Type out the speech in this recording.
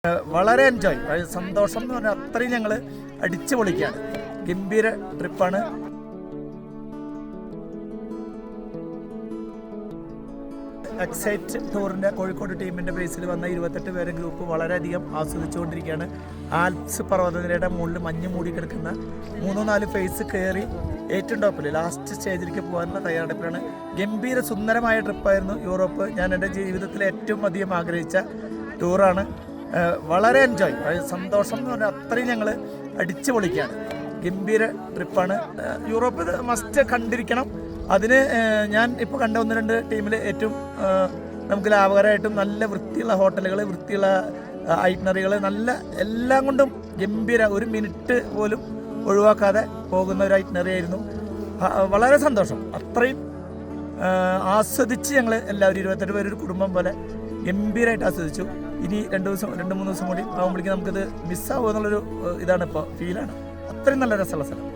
വളരെ എൻജോയ്, സന്തോഷം എന്ന് പറഞ്ഞാൽ അത്രയും ഞങ്ങൾ അടിച്ചു പൊളിക്കുകയാണ്. ഗംഭീര ട്രിപ്പാണ്. എക്സൈറ്റ് ടൂറിൻ്റെ കോഴിക്കോട് ടീമിൻ്റെ ബേസിൽ വന്ന 28 പേരെ ഗ്രൂപ്പ് വളരെയധികം ആസ്വദിച്ചുകൊണ്ടിരിക്കുകയാണ്. ആൽപ്സ് പർവ്വതനിരയുടെ മുകളിൽ മഞ്ഞ് മൂടി കിടക്കുന്ന 3-4 ഫേസ് കയറി ഏറ്റവും ടോപ്പിൽ ലാസ്റ്റ് സ്റ്റേജിലേക്ക് പോകാനുള്ള തയ്യാറെടുപ്പിലാണ്. ഗംഭീര സുന്ദരമായ ട്രിപ്പായിരുന്നു യൂറോപ്പ്. ഞാൻ എൻ്റെ ജീവിതത്തിൽ ഏറ്റവും അധികം ആഗ്രഹിച്ച ടൂറാണ്. വളരെ എൻജോയ്, സന്തോഷം എന്ന് പറഞ്ഞാൽ അത്രയും ഞങ്ങൾ അടിച്ചു പൊളിക്കുകയാണ്. ഗംഭീര ട്രിപ്പാണ്. യൂറോപ്പ് മസ്റ്റ് കണ്ടിരിക്കണം. അതിന് ഞാൻ ഇപ്പോൾ കണ്ട 1-2 ടീമിൽ ഏറ്റവും നമുക്ക് ലാഭകരമായിട്ടും നല്ല വൃത്തിയുള്ള ഹോട്ടലുകൾ, വൃത്തിയുള്ള ഐറ്റിനറികൾ, നല്ല എല്ലാം കൊണ്ടും ഗംഭീര, ഒരു മിനിറ്റ് പോലും ഒഴിവാക്കാതെ പോകുന്ന ഒരു ഐറ്റിനറി ആയിരുന്നു. വളരെ സന്തോഷം, അത്രയും ആസ്വദിച്ച് ഞങ്ങൾ എല്ലാവരും 28 പേര് ഒരു കുടുംബം പോലെ ഗംഭീരമായിട്ട് ആസ്വദിച്ചു. ഇനി 2-3 ദിവസം കൂടി ആകുമ്പോഴേക്കും നമുക്കിത് മിസ്സാവുക എന്നുള്ളൊരു ഇതാണ്, ഇപ്പോൾ ഫീലാണ്. അത്രയും നല്ല രസമുള്ള സ്ഥലം.